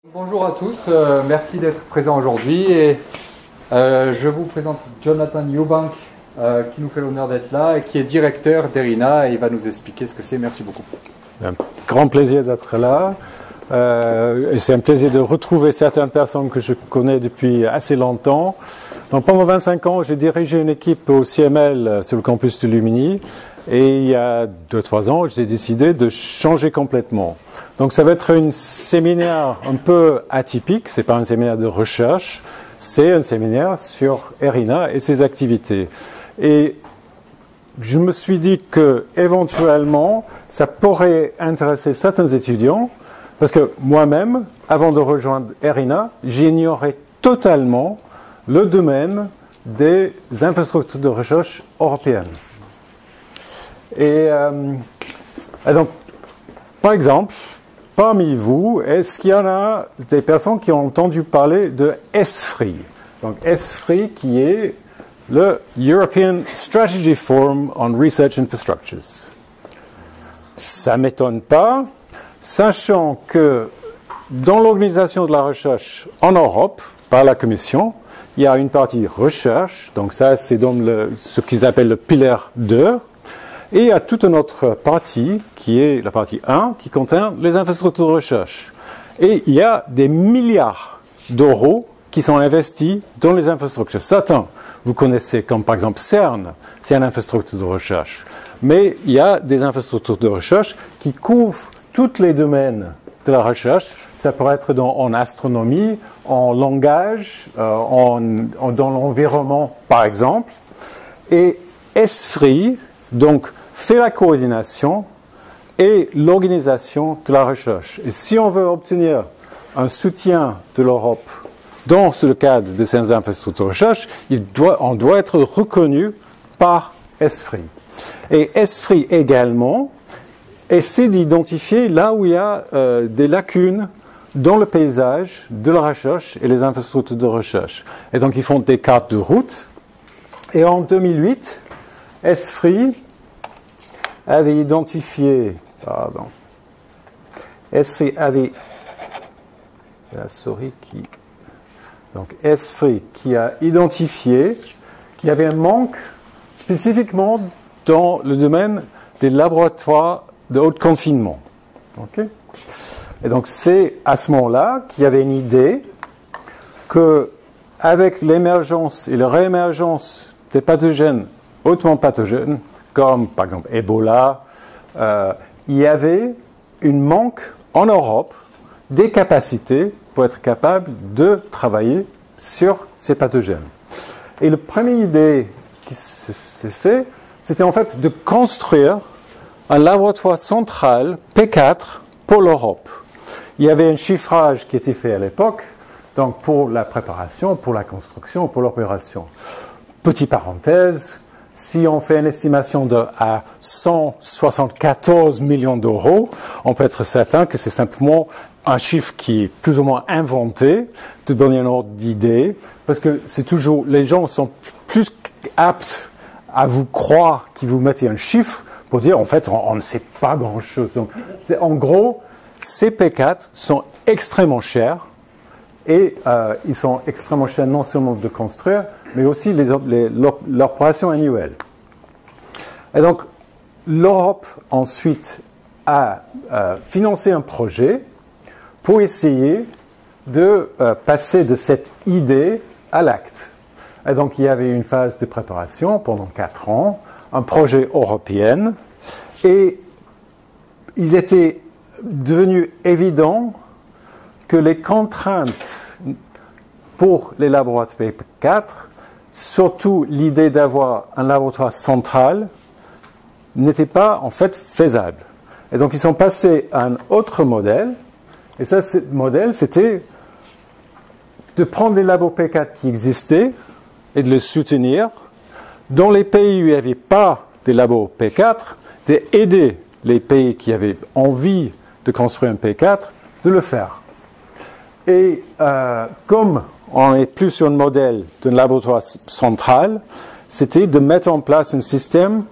Bonjour à tous, merci d'être présents aujourd'hui et je vous présente Jonathan Eubank qui nous fait l'honneur d'être là et qui est directeur d'ERINA et il va nous expliquer ce que c'est. Merci beaucoup. Un grand plaisir d'être là et c'est un plaisir de retrouver certaines personnes que je connais depuis assez longtemps. Donc pendant 25 ans, j'ai dirigé une équipe au CML sur le campus de Lumini et il y a 2-3 ans, j'ai décidé de changer complètement. Donc ça va être un séminaire un peu atypique, c'est pas un séminaire de recherche, c'est un séminaire sur ERINA et ses activités. Et je me suis dit que éventuellement ça pourrait intéresser certains étudiants, parce que moi-même, avant de rejoindre ERINA, j'ignorais totalement le domaine des infrastructures de recherche européennes. Et donc, par exemple, parmi vous, est-ce qu'il y en a des personnes qui ont entendu parler de ESFRI? Donc ESFRI qui est le European Strategy Forum on Research Infrastructures. Ça ne m'étonne pas, sachant que dans l'organisation de la recherche en Europe, par la Commission, il y a une partie recherche, donc ça c'est dans ce qu'ils appellent le pilaire 2, et il y a toute une autre partie, qui est la partie 1, qui contient les infrastructures de recherche. Et il y a des milliards d'euros qui sont investis dans les infrastructures. Certains, vous connaissez, comme par exemple CERN, c'est une infrastructure de recherche. Mais il y a des infrastructures de recherche qui couvrent tous les domaines de la recherche. Ça peut être en astronomie, en langage, dans l'environnement, par exemple. Et ESFRI, donc, fait la coordination et l'organisation de la recherche. Et si on veut obtenir un soutien de l'Europe dans le cadre de ces infrastructures de recherche, on doit être reconnu par ESFRI. Et ESFRI également essaie d'identifier là où il y a des lacunes dans le paysage de la recherche et les infrastructures de recherche. Et donc ils font des cartes de route. Et en 2008, ESFRI avait identifié, ESFRI avait, ESFRI qui a identifié qu'il y avait un manque spécifiquement dans le domaine des laboratoires de haut confinement. Okay? Et donc c'est à ce moment-là qu'il y avait une idée que avec l'émergence et la réémergence des pathogènes hautement pathogènes, comme par exemple Ebola, il y avait une manque en Europe des capacités pour être capable de travailler sur ces pathogènes. Et la première idée qui s'est faite, c'était en fait de construire un laboratoire central P4 pour l'Europe. Il y avait un chiffrage qui était fait à l'époque, donc pour la préparation, pour la construction, pour l'opération. Petite parenthèse, si on fait une estimation à 174 millions d'euros, on peut être certain que c'est simplement un chiffre qui est plus ou moins inventé, de donner un ordre d'idée, parce que c'est toujours, les gens sont plus aptes à vous croire qu'ils vous mettez un chiffre pour dire, en fait, on ne sait pas grand-chose. Donc, en gros, ces P4 sont extrêmement chers, et ils sont extrêmement chers non seulement de construire, mais aussi l'opération annuelle. Et donc, l'Europe ensuite a financé un projet pour essayer de passer de cette idée à l'acte. Et donc, il y avait une phase de préparation pendant 4 ans, un projet européen, et il était devenu évident que les contraintes pour les laboratoires P4, surtout l'idée d'avoir un laboratoire central, n'était pas en fait faisable. Et donc ils sont passés à un autre modèle, et ça, ce modèle, c'était de prendre les labos P4 qui existaient et de les soutenir. Dans les pays où il n'y avait pas des labos P4, d'aider les pays qui avaient envie de construire un P4, de le faire. Et comme on n'est plus sur un modèle d'un laboratoire central, c'était de mettre en place un système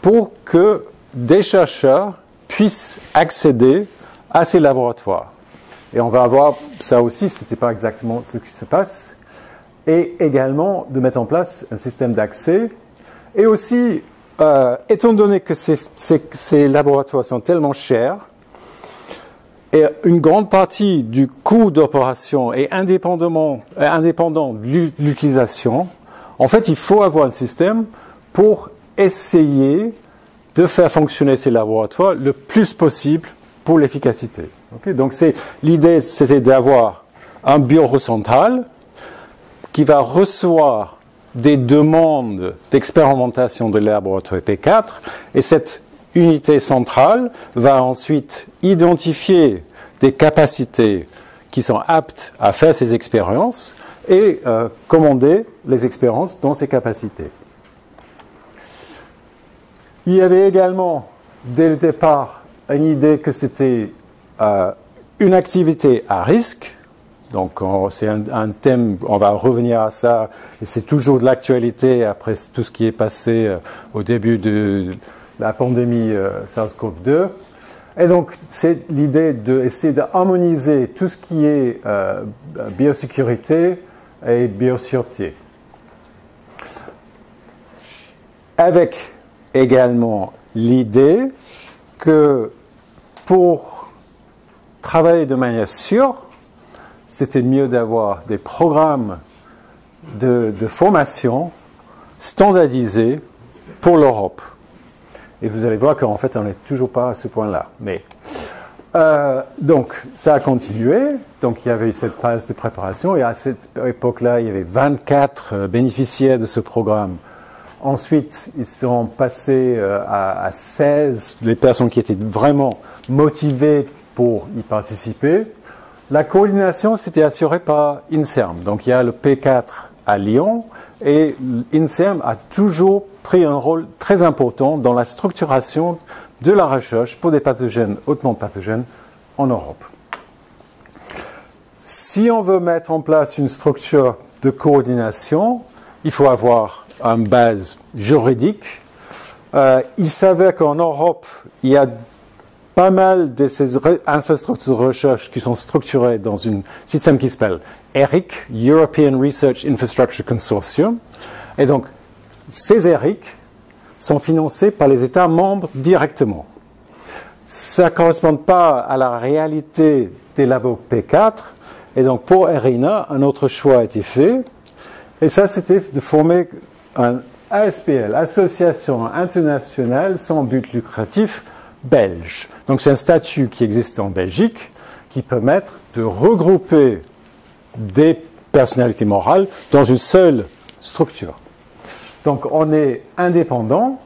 pour que des chercheurs puissent accéder à ces laboratoires. Et on va voir ça aussi, ce n'était pas exactement ce qui se passe. Et également de mettre en place un système d'accès. Et aussi, étant donné que ces laboratoires sont tellement chers, et une grande partie du coût d'opération est indépendant de l'utilisation, en fait, il faut avoir un système pour essayer de faire fonctionner ces laboratoires le plus possible pour l'efficacité. Okay? Donc l'idée, c'était d'avoir un bureau central qui va recevoir des demandes d'expérimentation de laboratoire P4, et cette unité centrale va ensuite identifier des capacités qui sont aptes à faire ces expériences et commander les expériences dans ces capacités. Il y avait également, dès le départ, une idée que c'était une activité à risque. Donc, c'est un thème, on va revenir à ça, et c'est toujours de l'actualité après tout ce qui est passé au début de la pandémie SARS-CoV-2. Et donc, c'est l'idée d'essayer d'harmoniser tout ce qui est biosécurité et biossûreté. Avec également l'idée que pour travailler de manière sûre, c'était mieux d'avoir des programmes de formation standardisés pour l'Europe. Et vous allez voir qu'en fait, on n'est toujours pas à ce point-là. Mais donc, ça a continué. Donc, il y avait eu cette phase de préparation. Et à cette époque-là, il y avait 24 bénéficiaires de ce programme. Ensuite, ils sont passés à 16, les personnes qui étaient vraiment motivées pour y participer. La coordination, c'était assurée par INSERM. Donc, il y a le P4 à Lyon, et INSERM a toujours pris un rôle très important dans la structuration de la recherche pour des pathogènes hautement pathogènes en Europe. Si on veut mettre en place une structure de coordination, il faut avoir une base juridique. Il s'avère qu'en Europe, il y a pas mal de ces infrastructures de recherche qui sont structurées dans un système qui s'appelle ERIC, European Research Infrastructure Consortium. Et donc, ces ERIC sont financés par les États membres directement. Ça ne correspond pas à la réalité des labos P4. Et donc, pour ERINA, un autre choix a été fait. Et ça, c'était de former un ASPL, Association internationale sans but lucratif, belge. Donc c'est un statut qui existe en Belgique qui permet de regrouper des personnalités morales dans une seule structure. Donc on est indépendant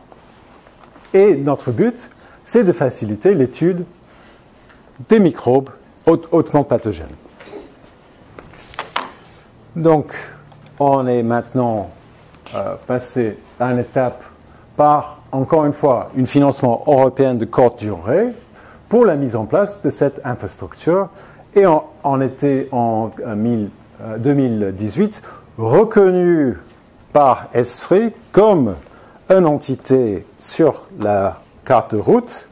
et notre but, c'est de faciliter l'étude des microbes hautement pathogènes. Donc on est maintenant passé à une étape par, encore une fois, un financement européen de courte durée pour la mise en place de cette infrastructure. Et on était en 2018 reconnu par ESFRI comme une entité sur la carte de route.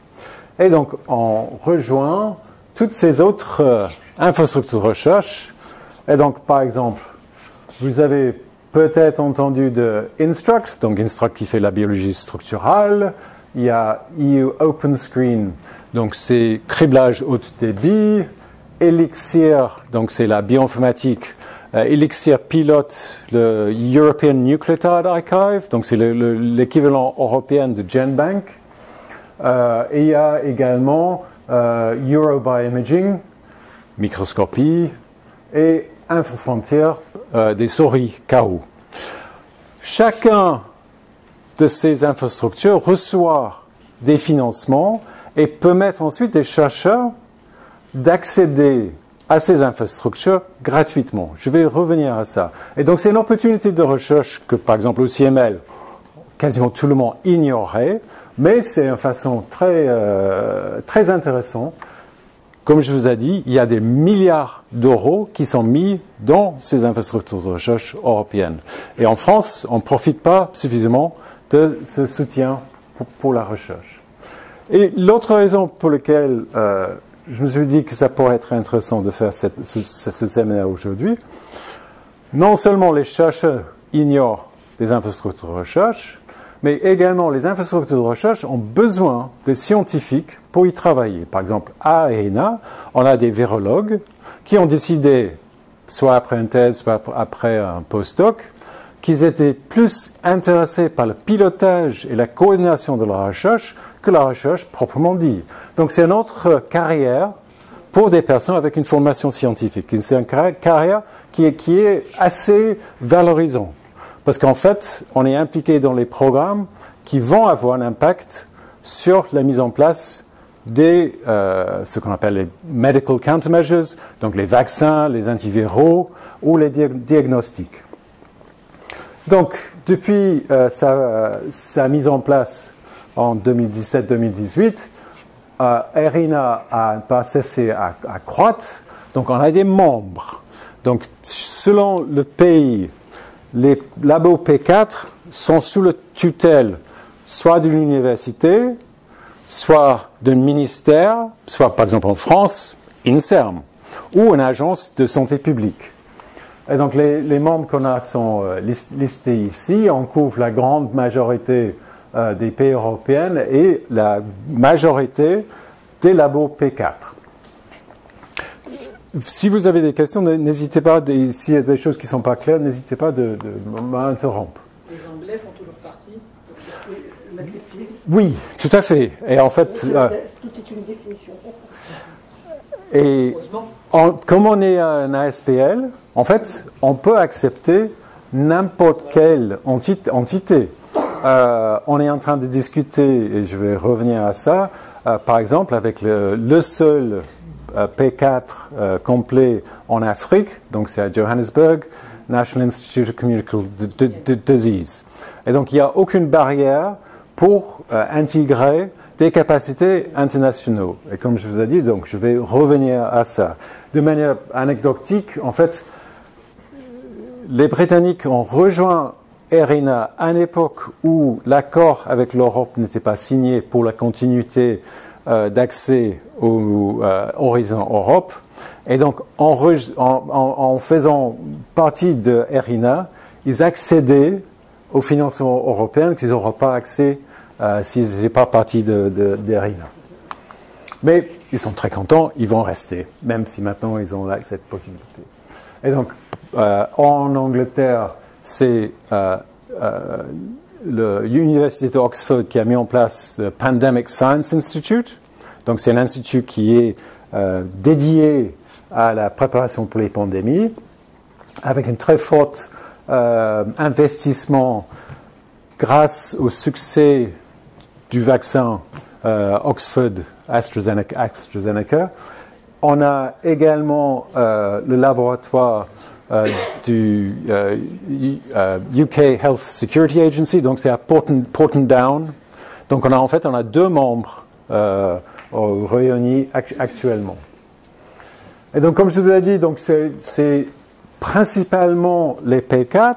Et donc, on rejoint toutes ces autres infrastructures de recherche. Et donc, par exemple, vous avez peut-être entendu de Instruct, donc Instruct qui fait la biologie structurale. Il y a EU OpenScreen, donc c'est criblage haut débit. Elixir, donc c'est la bioinformatique. Elixir pilote le European Nucleotide Archive, donc c'est l'équivalent européen de GenBank. Et il y a également Eurobioimaging, microscopie, et Infofrontier, des souris KO. Chacun de ces infrastructures reçoit des financements et permet ensuite des chercheurs d'accéder à ces infrastructures gratuitement. Je vais revenir à ça. Et donc c'est une opportunité de recherche que par exemple au CML, quasiment tout le monde ignorait, mais c'est une façon très intéressante. Comme je vous ai dit, il y a des milliards d'euros qui sont mis dans ces infrastructures de recherche européennes. Et en France, on ne profite pas suffisamment de ce soutien pour la recherche. Et l'autre raison pour laquelle je me suis dit que ça pourrait être intéressant de faire ce séminaire aujourd'hui. Non seulement les chercheurs ignorent les infrastructures de recherche, mais également les infrastructures de recherche ont besoin des scientifiques pour y travailler. Par exemple, à ERINA, on a des virologues qui ont décidé, soit après une thèse, soit après un postdoc, qu'ils étaient plus intéressés par le pilotage et la coordination de la recherche que la recherche proprement dit. Donc c'est une autre carrière pour des personnes avec une formation scientifique. C'est une carrière qui est assez valorisante. Parce qu'en fait, on est impliqué dans les programmes qui vont avoir un impact sur la mise en place des, ce qu'on appelle les medical countermeasures, donc les vaccins, les antiviraux ou les diagnostics. Donc, depuis sa mise en place en 2017-2018, ERINA n'a pas cessé à croître, donc on a des membres. Donc, selon le pays, les labos P4 sont sous la tutelle soit de l'université, soit d'un ministère, soit par exemple en France, INSERM, ou une agence de santé publique. Et donc les membres qu'on a sont listés ici. On couvre la grande majorité des pays européens et la majorité des labos P4. Si vous avez des questions, n'hésitez pas, s'il y a des choses qui ne sont pas claires, n'hésitez pas de m'interrompre. Les Anglais font toujours partie, donc vous pouvez mettre les pieds. Oui, tout à fait. Et en fait, tout est une définition. Et comme on est un ASPL, en fait, on peut accepter n'importe quelle entité. On est en train de discuter, et je vais revenir à ça, par exemple, avec le seul P4 complet en Afrique, donc c'est à Johannesburg, National Institute of Communicable Disease. Et donc il n'y a aucune barrière pour intégrer des capacités internationaux. Et comme je vous ai dit, donc je vais revenir à ça. De manière anecdotique, en fait, les Britanniques ont rejoint ERINA à une époque où l'accord avec l'Europe n'était pas signé pour la continuité d'accès au Horizon Europe. Et donc, en faisant partie de ERINA, ils accédaient au financement européen qu'ils n'auraient pas accès s'ils n'étaient pas partie d'ERINA. Mais ils sont très contents, ils vont rester, même si maintenant ils ont cette possibilité. Et donc, en Angleterre, c'est l'Université d'Oxford qui a mis en place le Pandemic Science Institute. Donc, c'est un institut qui est dédié à la préparation pour les pandémies, avec un très fort investissement grâce au succès du vaccin Oxford AstraZeneca. On a également le laboratoire du UK Health Security Agency, donc c'est à Porton Down. Donc on a deux membres au Royaume-Uni actuellement. Et donc comme je vous ai dit, donc c'est principalement les P4,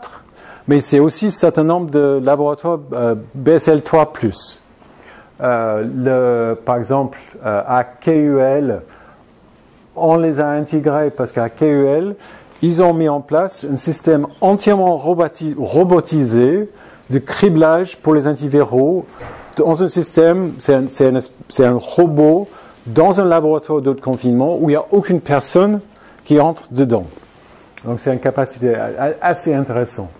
mais c'est aussi un certain nombre de laboratoires BSL-3+. Par exemple, à KUL, on les a intégrés parce qu'à KUL, ils ont mis en place un système entièrement robotisé de criblage pour les antiviraux. Dans un système, c'est un robot dans un laboratoire de confinement où il n'y a aucune personne qui entre dedans. Donc c'est une capacité assez intéressante.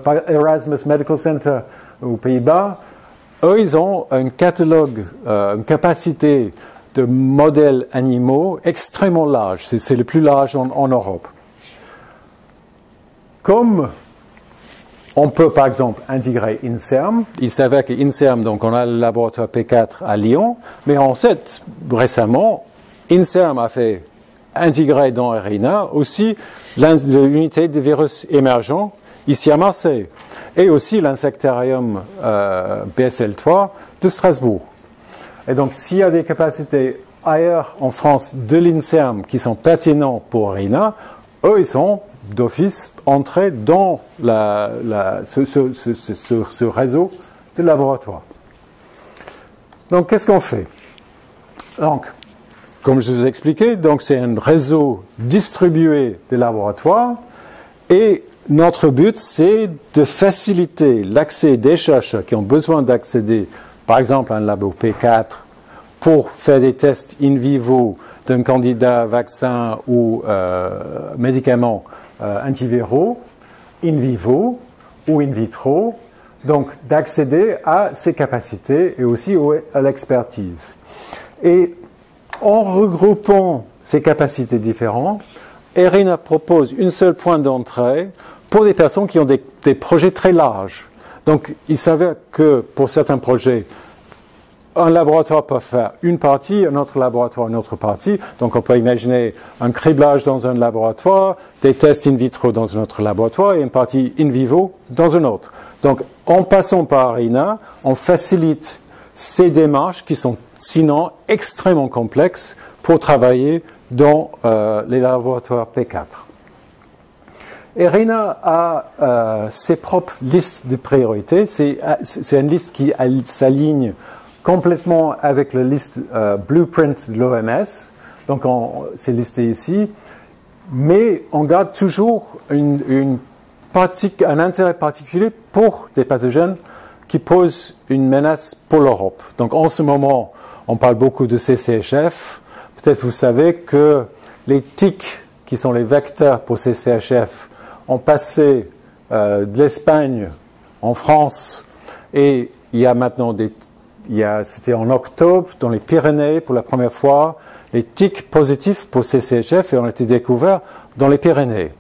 Par Erasmus Medical Center aux Pays-Bas, eux, ils ont un catalogue, une capacité de modèles animaux extrêmement large. C'est le plus large en Europe. Comme on peut, par exemple, intégrer INSERM. Il s'avère que INSERM, donc on a le laboratoire P4 à Lyon, mais en fait, récemment, INSERM a fait intégrer dans ERINA aussi l'unité de virus émergents ici à Marseille, et aussi l'insectarium BSL-3 de Strasbourg. Et donc, s'il y a des capacités ailleurs en France de l'INSERM qui sont pertinentes pour ERINA, eux, ils sont d'office entrés dans ce réseau de laboratoires. Donc, qu'est-ce qu'on fait? Donc, comme je vous ai expliqué, donc c'est un réseau distribué des laboratoires et notre but, c'est de faciliter l'accès des chercheurs qui ont besoin d'accéder, par exemple, à un labo P4 pour faire des tests in vivo d'un candidat vaccin ou médicament antiviraux, in vivo ou in vitro, donc d'accéder à ces capacités et aussi à l'expertise. Et en regroupant ces capacités différentes, ERINA propose une seule point d'entrée pour des personnes qui ont des projets très larges. Donc, il s'avère que pour certains projets, un laboratoire peut faire une partie, un autre laboratoire une autre partie. Donc, on peut imaginer un criblage dans un laboratoire, des tests in vitro dans un autre laboratoire et une partie in vivo dans un autre. Donc, en passant par ERINA, on facilite ces démarches qui sont sinon extrêmement complexes pour travailler dans les laboratoires P4. ERINA a ses propres listes de priorités. C'est une liste qui s'aligne complètement avec la liste Blueprint de l'OMS. Donc, c'est listé ici. Mais on garde toujours un intérêt particulier pour des pathogènes qui posent une menace pour l'Europe. Donc, en ce moment, on parle beaucoup de CCHF. Peut-être vous savez que les tiques, qui sont les vecteurs pour CCHF, ont passé de l'Espagne en France et il y a maintenant c'était en octobre dans les Pyrénées pour la première fois, les tiques positifs pour CCHF et ont été découverts dans les Pyrénées.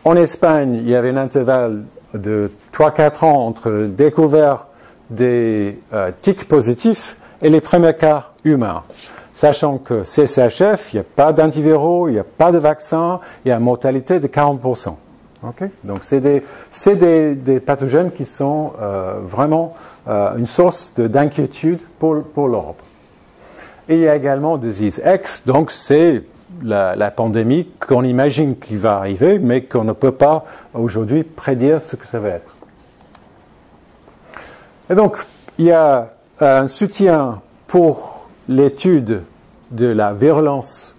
En Espagne, il y avait un intervalle de 3-4 ans entre le découvert des tiques positifs et les premiers cas humains. Sachant que CCHF, il n'y a pas d'antiviraux, il n'y a pas de vaccin, il y a une mortalité de 40%. Okay? Donc, c'est des pathogènes qui sont vraiment une source d'inquiétude pour l'Europe. Et il y a également Disease X, donc c'est la pandémie qu'on imagine qui va arriver, mais qu'on ne peut pas aujourd'hui prédire ce que ça va être. Et donc, il y a un soutien pour l'étude de la virulence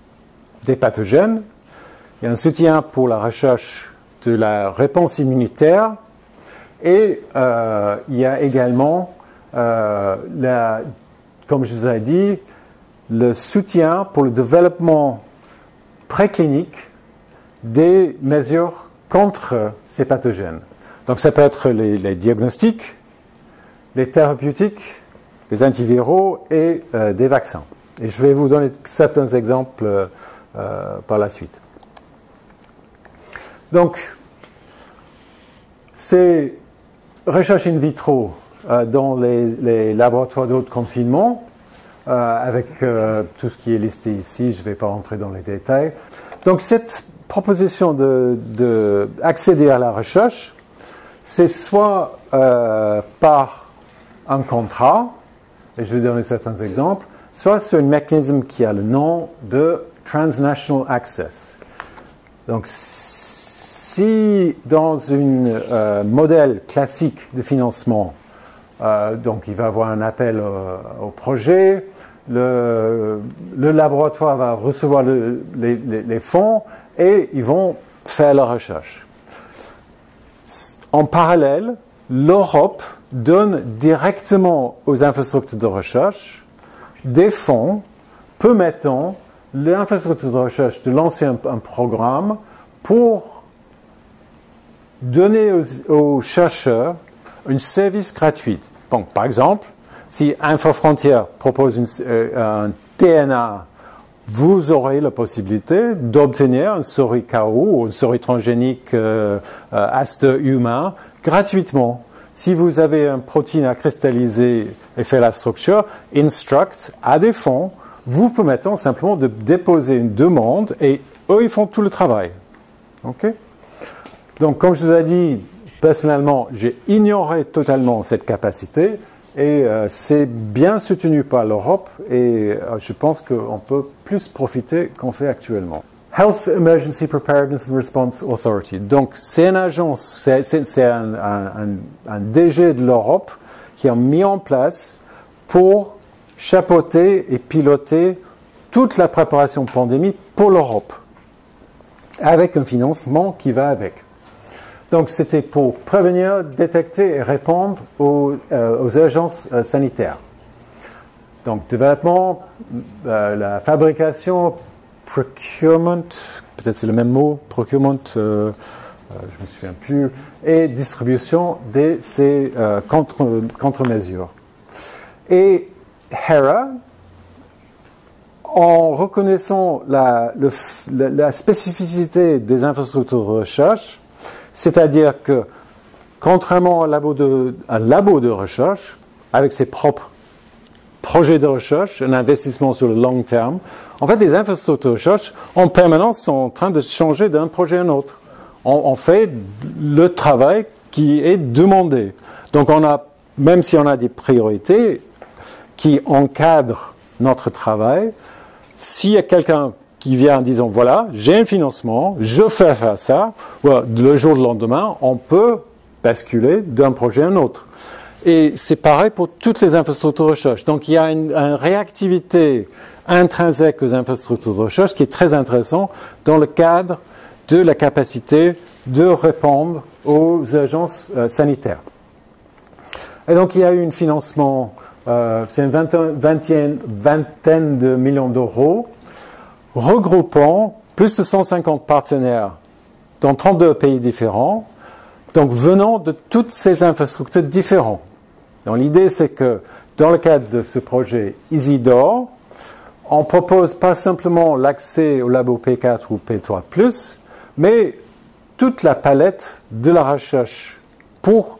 des pathogènes, il y a un soutien pour la recherche de la réponse immunitaire et il y a également, comme je vous ai dit, le soutien pour le développement préclinique des mesures contre ces pathogènes. Donc ça peut être les diagnostics, les thérapeutiques, les antiviraux et des vaccins. Et je vais vous donner certains exemples par la suite. Donc, ces recherches in vitro dans les laboratoires de haut confinement, avec tout ce qui est listé ici, je ne vais pas rentrer dans les détails. Donc, cette proposition d'accéder à la recherche, c'est soit par un contrat, et je vais donner certains exemples, soit c'est un mécanisme qui a le nom de Transnational Access. Donc, si dans un modèle classique de financement, donc il va y avoir un appel au projet, le laboratoire va recevoir les fonds et ils vont faire la recherche. En parallèle, l'Europe donne directement aux infrastructures de recherche des fonds permettant l'infrastructure de recherche de lancer un programme pour donner aux chercheurs un service gratuit. Donc, par exemple, si InfoFrontier propose un DNA, vous aurez la possibilité d'obtenir une souris KO ou une souris transgénique ASTE humain gratuitement. Si vous avez une protéine à cristalliser et faire la structure, Instruct a des fonds vous permettant simplement de déposer une demande et eux, ils font tout le travail. OK? Donc, comme je vous ai dit, personnellement, j'ai ignoré totalement cette capacité et c'est bien soutenu par l'Europe et je pense qu'on peut plus profiter qu'on fait actuellement. Health Emergency Preparedness and Response Authority. Donc, c'est une agence, c'est un DG de l'Europe qui a mis en place pour chapeauter et piloter toute la préparation pandémie pour l'Europe, avec un financement qui va avec. Donc c'était pour prévenir, détecter et répondre aux urgences sanitaires. Donc développement, la fabrication, procurement, peut-être c'est le même mot, procurement, je me souviens plus, et distribution de ces contre-mesures. Et HERA, en reconnaissant la spécificité des infrastructures de recherche, c'est-à-dire que, contrairement à un labo de recherche, avec ses propres projets de recherche, un investissement sur le long terme, en fait, les infrastructures de recherche, en permanence, sont en train de changer d'un projet à un autre. On fait le travail qui est demandé. Donc, même si on a des priorités qui encadrent notre travail, s'il y a quelqu'un qui vient en disant, voilà, j'ai un financement, je fais faire ça, voilà, le jour de lendemain, on peut basculer d'un projet à un autre. Et c'est pareil pour toutes les infrastructures de recherche. Donc il y a une réactivité intrinsèque aux infrastructures de recherche qui est très intéressant dans le cadre de la capacité de répondre aux urgences sanitaires. Et donc il y a eu un financement, c'est une vingtaine de millions d'euros, regroupant plus de 150 partenaires dans 32 pays différents, donc venant de toutes ces infrastructures différentes. Donc l'idée c'est que dans le cadre de ce projet Isidore, on propose pas simplement l'accès au labo P4 ou P3+, mais toute la palette de la recherche pour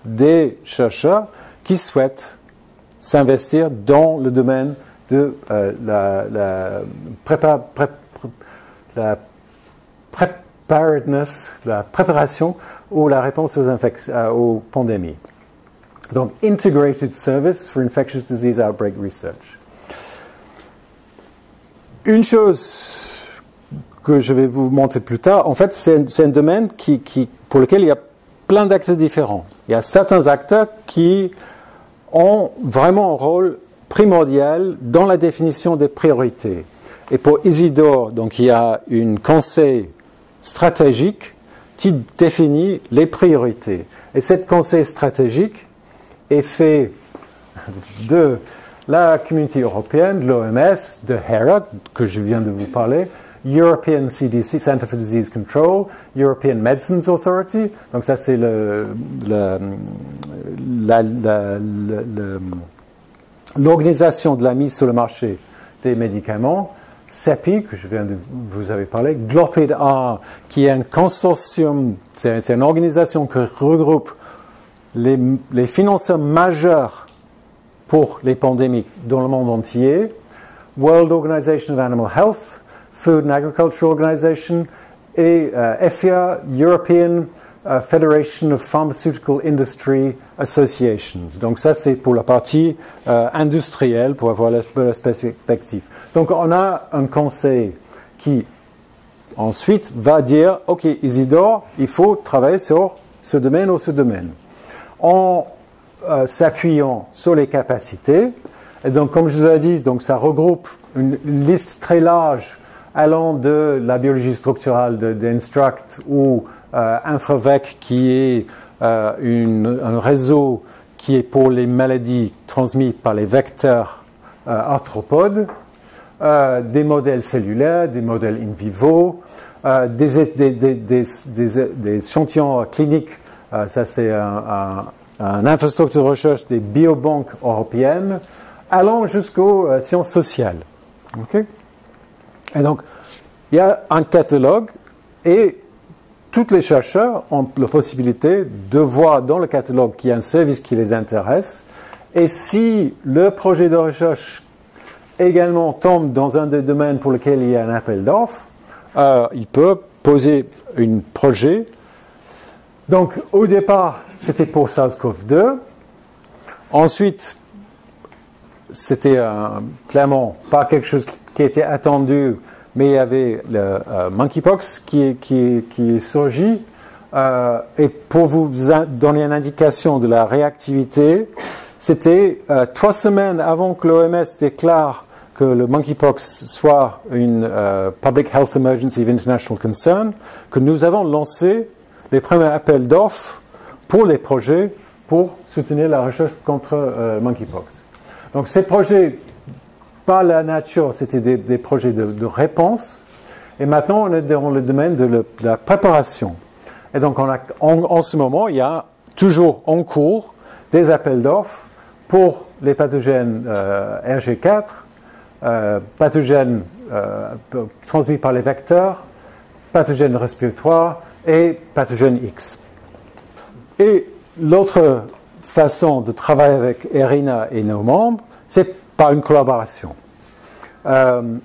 des chercheurs qui souhaitent s'investir dans le domaine de la preparedness, la préparation ou la réponse aux pandémies. Donc, Integrated Service for Infectious Disease Outbreak Research. Une chose que je vais vous montrer plus tard, en fait, c'est un domaine pour lequel il y a plein d'acteurs différents. Il y a certains acteurs qui ont vraiment un rôle primordial dans la définition des priorités. Et pour Isidore, donc, il y a un conseil stratégique qui définit les priorités. Et ce conseil stratégique est fait de la communauté européenne, de l'OMS, de HERA, que je viens de vous parler, European CDC, Center for Disease Control, European Medicines Authority, donc ça c'est l'organisation de la mise sur le marché des médicaments, CEPI, que je viens de vous avez parlé, GLOPID-A, qui est un consortium, c'est une organisation qui regroupe les financeurs majeurs pour les pandémies dans le monde entier, World Organization of Animal Health, Food and Agriculture Organization et EFIA, European Federation of Pharmaceutical Industry Associations. Donc ça c'est pour la partie industrielle, pour avoir la perspective. Donc on a un conseil qui ensuite va dire, ok Isidore, il faut travailler sur ce domaine ou ce domaine. En s'appuyant sur les capacités, et donc comme je vous ai dit, donc ça regroupe une liste très large allant de la biologie structurale d'Instruct ou Infravec qui est un réseau qui est pour les maladies transmises par les vecteurs arthropodes, des modèles cellulaires, des modèles in vivo, des échantillons cliniques, ça c'est un infrastructure de recherche des biobanques européennes, allant jusqu'aux sciences sociales. Okay? Et donc, il y a un catalogue et tous les chercheurs ont la possibilité de voir dans le catalogue qu'il y a un service qui les intéresse. Et si le projet de recherche également tombe dans un des domaines pour lequel il y a un appel d'offres, il peut poser un projet. Donc, au départ, c'était pour SARS-CoV-2. Ensuite, c'était clairement pas quelque chose qui était attendu, mais il y avait le monkeypox qui est surgi. Et pour vous donner une indication de la réactivité, c'était 3 semaines avant que l'OMS déclare que le monkeypox soit une Public Health Emergency of International Concern, que nous avons lancé les premiers appels d'offres pour les projets pour soutenir la recherche contre monkeypox. Donc ces projets, par la nature, c'était des projets de réponse, et maintenant on est dans le domaine de la préparation. Et donc en ce moment, il y a toujours en cours des appels d'offres pour les pathogènes RG4, pathogènes transmis par les vecteurs, pathogènes respiratoires et pathogènes X. Et l'autre façon de travailler avec ERINA et nos membres, c'est par une collaboration.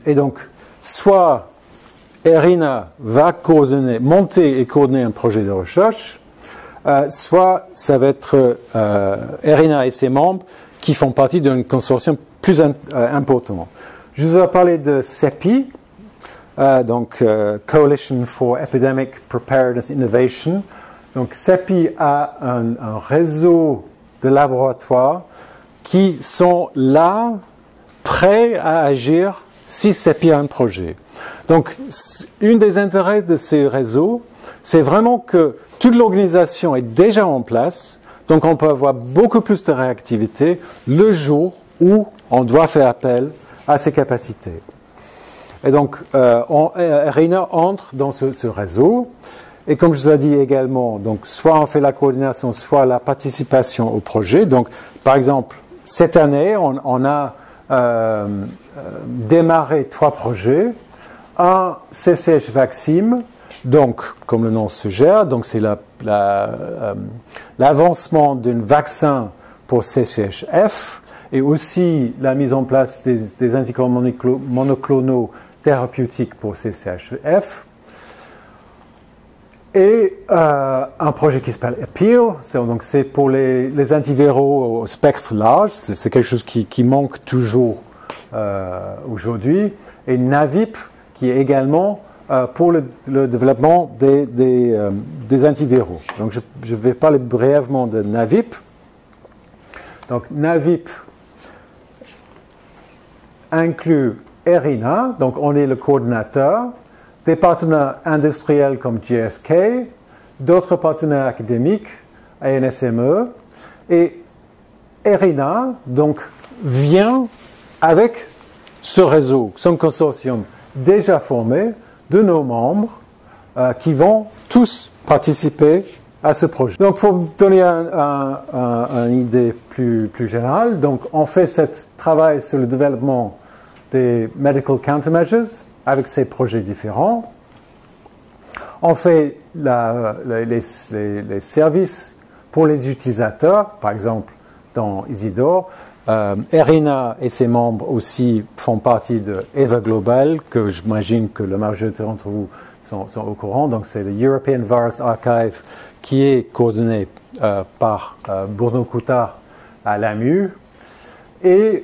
Et donc, soit ERINA va monter et coordonner un projet de recherche, soit ça va être ERINA et ses membres qui font partie d'un consortium plus important. Je vous ai parlé de CEPI, donc Coalition for Epidemic Preparedness Innovation. Donc CEPI a un réseau de laboratoires qui sont là, prêts à agir si CEPI a un projet. Donc, un des intérêts de ces réseaux, c'est vraiment que toute l'organisation est déjà en place, donc on peut avoir beaucoup plus de réactivité le jour où on doit faire appel à ces capacités. Et donc, ERINA entre dans ce réseau, et comme je vous ai dit également, donc soit on fait la coordination, soit la participation au projet. Donc, par exemple, cette année, on a démarré 3 projets. Un CCH Vaccine, donc comme le nom suggère, donc c'est l'avancement d'un vaccin pour CCHF et aussi la mise en place des anticorps monoclonaux thérapeutiques pour CCHF. Et un projet qui s'appelle APPEAL, donc c'est pour les antiviraux au spectre large, c'est quelque chose qui manque toujours aujourd'hui. Et NAVIP, qui est également pour le développement des antiviraux. Donc je vais parler brièvement de NAVIP. Donc NAVIP inclut ERINA, donc on est le coordinateur, des partenaires industriels comme GSK, d'autres partenaires académiques, ANSME, et ERINA donc vient avec ce réseau, son consortium déjà formé de nos membres qui vont tous participer à ce projet. Donc pour vous donner une idée plus générale, donc on fait ce travail sur le développement des medical countermeasures avec ces projets différents. On fait les services pour les utilisateurs, par exemple dans Isidore. ERINA et ses membres aussi font partie de EVA Global, que j'imagine que la majorité d'entre vous sont au courant. Donc c'est le European Virus Archive qui est coordonné par Bruno Coutard à l'AMU. Et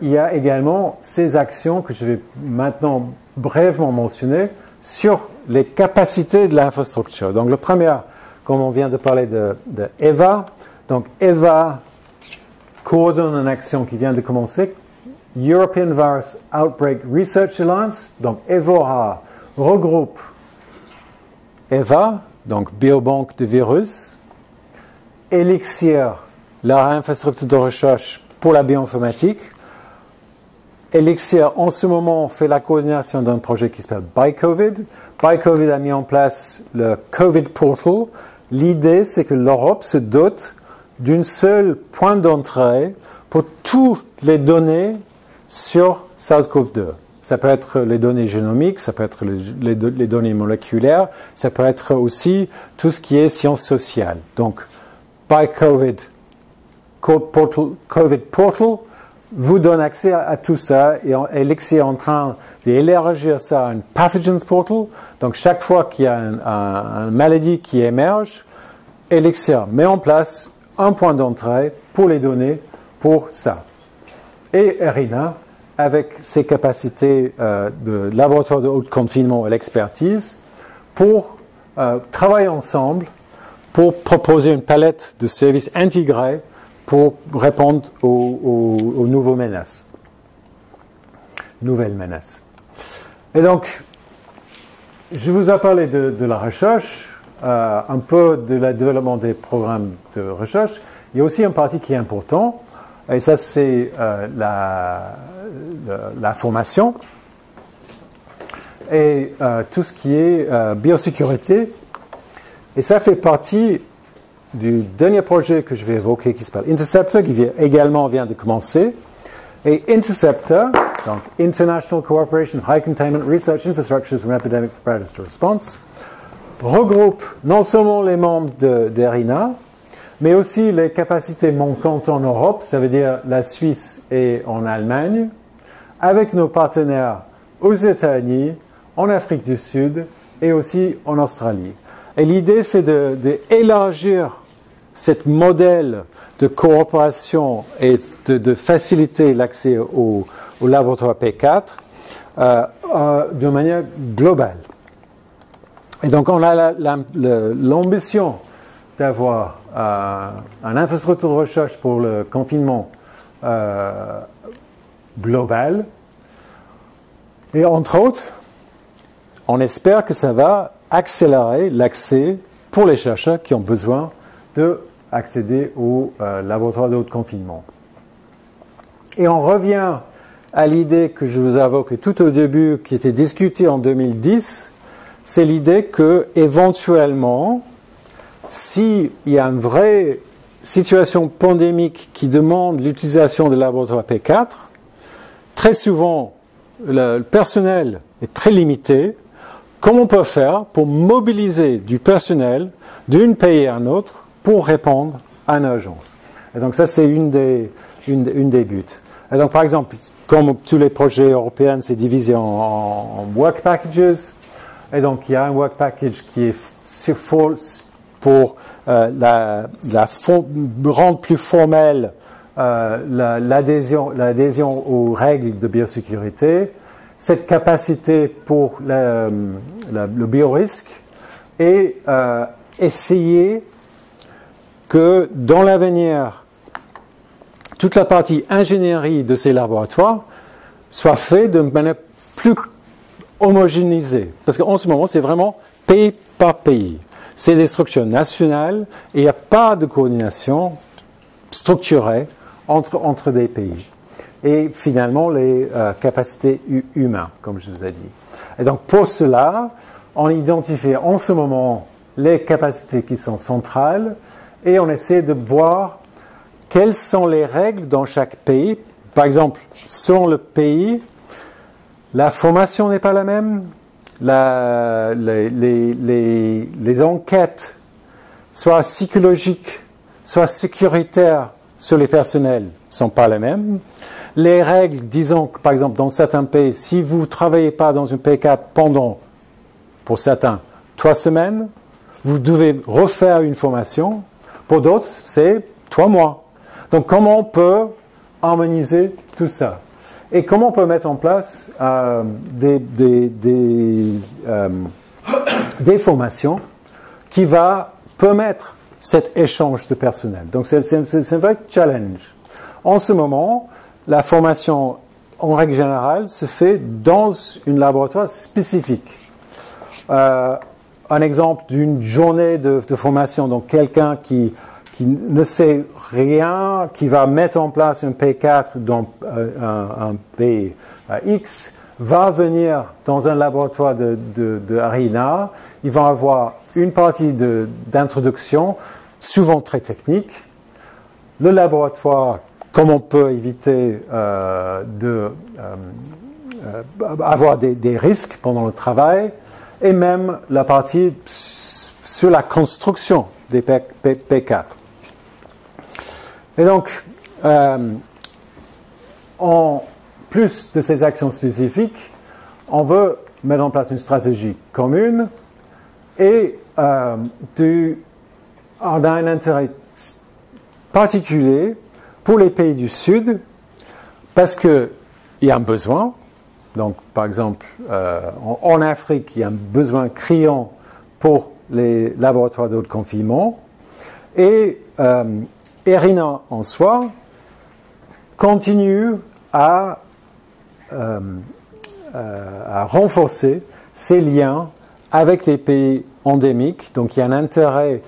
il y a également ces actions que je vais maintenant brièvement mentionner sur les capacités de l'infrastructure. Donc le premier, comme on vient de parler de EVA, donc EVA coordonne une action qui vient de commencer, European Virus Outbreak Research Alliance, donc EVORA regroupe EVA, donc biobanque de virus, Elixir, leur infrastructure de recherche pour la bioinformatique. Elixir, en ce moment, fait la coordination d'un projet qui s'appelle ByCovid. ByCovid a mis en place le COVID Portal. L'idée, c'est que l'Europe se dote d'un seul point d'entrée pour toutes les données sur SARS-CoV-2. Ça peut être les données génomiques, ça peut être les données moléculaires, ça peut être aussi tout ce qui est sciences sociales. Donc, ByCovid COVID Portal vous donne accès à tout ça, et Elixir est en train d'élargir ça à un Pathogens Portal. Donc chaque fois qu'il y a une maladie qui émerge, Elixir met en place un point d'entrée pour les données pour ça. Et ERINA, avec ses capacités de laboratoire de haut confinement et l'expertise, pour travailler ensemble pour proposer une palette de services intégrés pour répondre aux nouveaux menaces. nouvelles menaces. Et donc, je vous ai parlé de la recherche, un peu de la développement des programmes de recherche. Il y a aussi une partie qui est importante, et ça c'est la formation et tout ce qui est biosécurité. Et ça fait partie du dernier projet que je vais évoquer qui s'appelle Interceptor, qui également vient de commencer. Et Interceptor, donc International Cooperation High Containment Research Infrastructures from Epidemic Preparedness to Response, regroupe non seulement les membres d'ERINA, mais aussi les capacités manquantes en Europe, ça veut dire la Suisse et en Allemagne, avec nos partenaires aux États-Unis, en Afrique du Sud et aussi en Australie. Et l'idée, c'est d'élargir ce modèle de coopération et de faciliter l'accès au laboratoire P4 de manière globale. Et donc, on a l'ambition d'avoir une infrastructure de recherche pour le confinement global. Et entre autres, on espère que ça va accélérer l'accès pour les chercheurs qui ont besoin d'accéder au laboratoire de haut confinement. Et on revient à l'idée que je vous évoquais tout au début, qui était discutée en 2010, c'est l'idée que éventuellement, s'il y a une vraie situation pandémique qui demande l'utilisation de laboratoires P4, très souvent le personnel est très limité. Comment on peut faire pour mobiliser du personnel d'un pays à un autre pour répondre à une urgence? Et donc ça, c'est une des buts. Et donc par exemple, comme tous les projets européens, c'est divisé en work packages. Et donc il y a un work package qui est pour rendre plus formelle l'adhésion aux règles de biosécurité, cette capacité pour le biorisque et essayer que dans l'avenir, toute la partie ingénierie de ces laboratoires soit faite de manière plus homogénéisée. Parce qu'en ce moment, c'est vraiment pays par pays. C'est des structures nationales et il n'y a pas de coordination structurée entre des pays. Et finalement, les capacités humaines, comme je vous ai dit. Et donc, pour cela, on identifie en ce moment les capacités qui sont centrales et on essaie de voir quelles sont les règles dans chaque pays. Par exemple, selon le pays, la formation n'est pas la même, les enquêtes, soit psychologiques, soit sécuritaires sur les personnels, sont pas les mêmes. Les règles, disons que par exemple dans certains pays, si vous ne travaillez pas dans une P4 pendant, pour certains, 3 semaines, vous devez refaire une formation. Pour d'autres, c'est 3 mois. Donc comment on peut harmoniser tout ça? Et comment on peut mettre en place des formations qui va permettre cet échange de personnel. Donc c'est un vrai challenge. En ce moment, la formation, en règle générale, se fait dans un laboratoire spécifique. Un exemple d'une journée de formation, donc quelqu'un qui ne sait rien, qui va mettre en place un P4 dans un pays X, va venir dans un laboratoire de ARINA, il va avoir une partie d'introduction, souvent très technique. Le laboratoire, comme on peut éviter avoir des risques pendant le travail, et même la partie sur la construction des P4. Et donc, en plus de ces actions spécifiques, on veut mettre en place une stratégie commune et on a un intérêt particulier pour les pays du Sud parce qu'il y a un besoin. Donc, par exemple, en Afrique, il y a un besoin criant pour les laboratoires de haut confinement et ERINA en soi continue à à renforcer ces liens avec les pays endémiques. Donc il y a un intérêt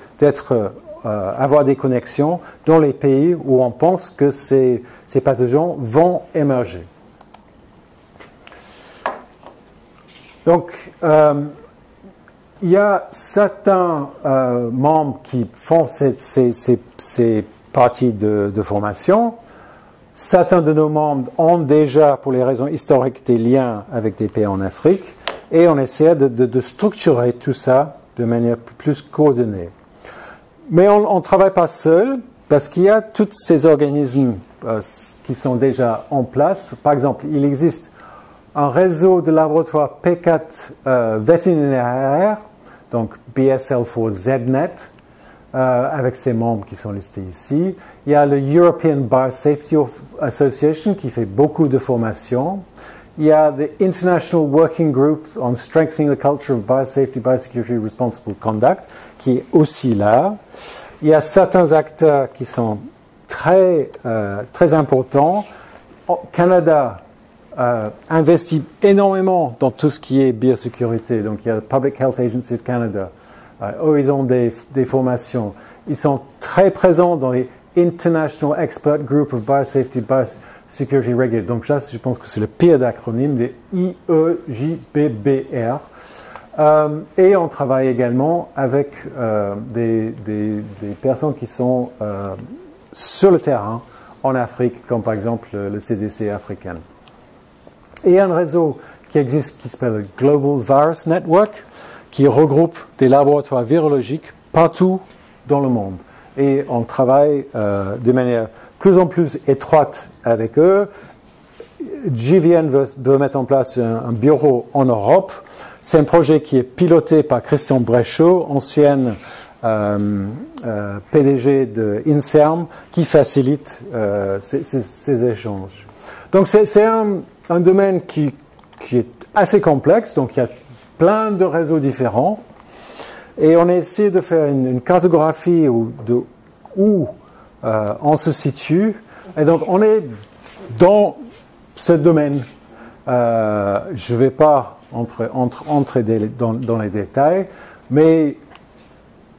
avoir des connexions dans les pays où on pense que ces pathogènes vont émerger. Donc, il y a certains membres qui font ces parties de formation. Certains de nos membres ont déjà, pour les raisons historiques, des liens avec des pays en Afrique. Et on essaie de structurer tout ça de manière plus coordonnée. Mais on ne travaille pas seul, parce qu'il y a tous ces organismes qui sont déjà en place. Par exemple, il existe un réseau de laboratoires P4 vétérinaires, donc BSL4ZNet, avec ses membres qui sont listés ici. Il y a le European Biosafety Association qui fait beaucoup de formations. Il y a the International Working Group on Strengthening the Culture of Biosafety, Biosecurity, Responsible Conduct, qui est aussi là. Il y a certains acteurs qui sont très importants. Au Canada investit énormément dans tout ce qui est biosécurité. Donc il y a le Public Health Agency of Canada. Eux, ils ont des formations. Ils sont très présents dans les International Expert Group of Biosafety, Biosecurity Regulator. Donc là, je pense que c'est le pire d'acronyme, les IEJBBR. Et on travaille également avec des personnes qui sont sur le terrain en Afrique, comme par exemple le CDC africain. Et il y a un réseau qui existe qui s'appelle le Global Virus Network, qui regroupe des laboratoires virologiques partout dans le monde. Et on travaille de manière plus en plus étroite avec eux. JVN veut mettre en place un bureau en Europe. C'est un projet qui est piloté par Christian Bréchot, ancienne PDG de INSERM, qui facilite ces échanges. Donc c'est un domaine qui est assez complexe, donc il y a plein de réseaux différents, et on essaie de faire une cartographie où on se situe, et donc on est dans ce domaine. Je ne vais pas entrer dans les détails, mais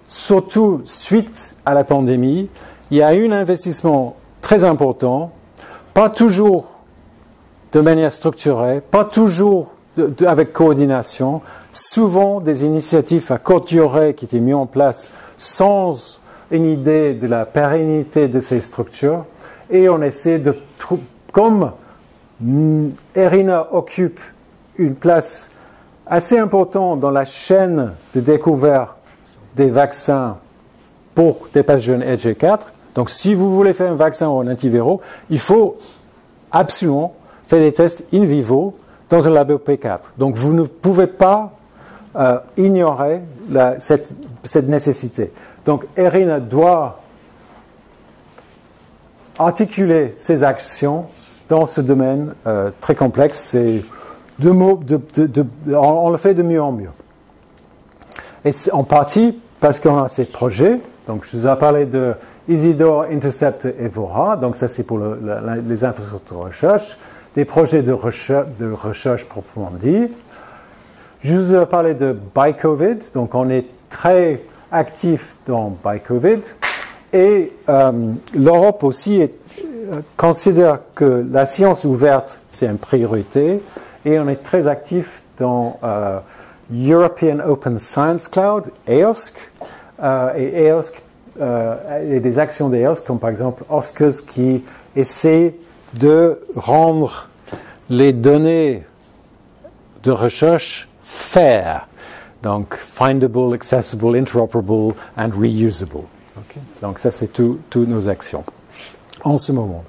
surtout suite à la pandémie, il y a eu un investissement très important, pas toujours de manière structurée, pas toujours avec coordination, souvent des initiatives à courte durée qui étaient mises en place sans une idée de la pérennité de ces structures, et on essaie de comme ERINA occupe une place assez importante dans la chaîne de découverte des vaccins pour des pathogènes HG4. Donc, si vous voulez faire un vaccin ou un antiviraux, il faut absolument faire des tests in vivo dans un labo P4. Donc, vous ne pouvez pas ignorer cette nécessité. Donc, ERINA doit articuler ses actions dans ce domaine très complexe. Et on le fait de mieux en mieux. Et c'est en partie parce qu'on a ces projets. Donc, je vous ai parlé de Isidore, Intercept et Vora. Donc, ça, c'est pour les infrastructures de recherche. Des projets de recherche proprement dit. Je vous ai parlé de ByCovid. Donc, on est très actif dans ByCovid. Et l'Europe aussi considère que la science ouverte, c'est une priorité. Et on est très actif dans European Open Science Cloud, EOSC, et EOSC, et des actions d'EOSC, comme par exemple OSCAS, qui essaie de rendre les données de recherche fair, donc findable, accessible, interoperable and reusable. Okay. Donc ça, c'est toutes nos actions en ce moment.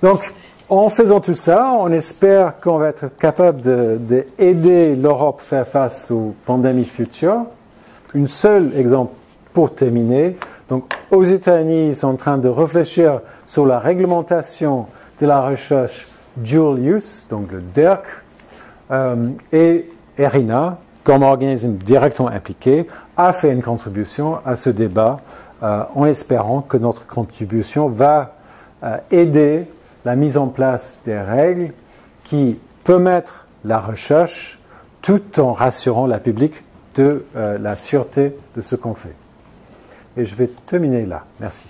Donc, en faisant tout ça, on espère qu'on va être capable d'aider l'Europe à faire face aux pandémies futures. Un seul exemple pour terminer. Donc, aux États-Unis, ils sont en train de réfléchir sur la réglementation de la recherche dual use, donc le DERC, et ERINA, comme organisme directement impliqué, a fait une contribution à ce débat en espérant que notre contribution va aider la mise en place des règles qui permettre la recherche tout en rassurant la public de la sûreté de ce qu'on fait. Et je vais terminer là. Merci.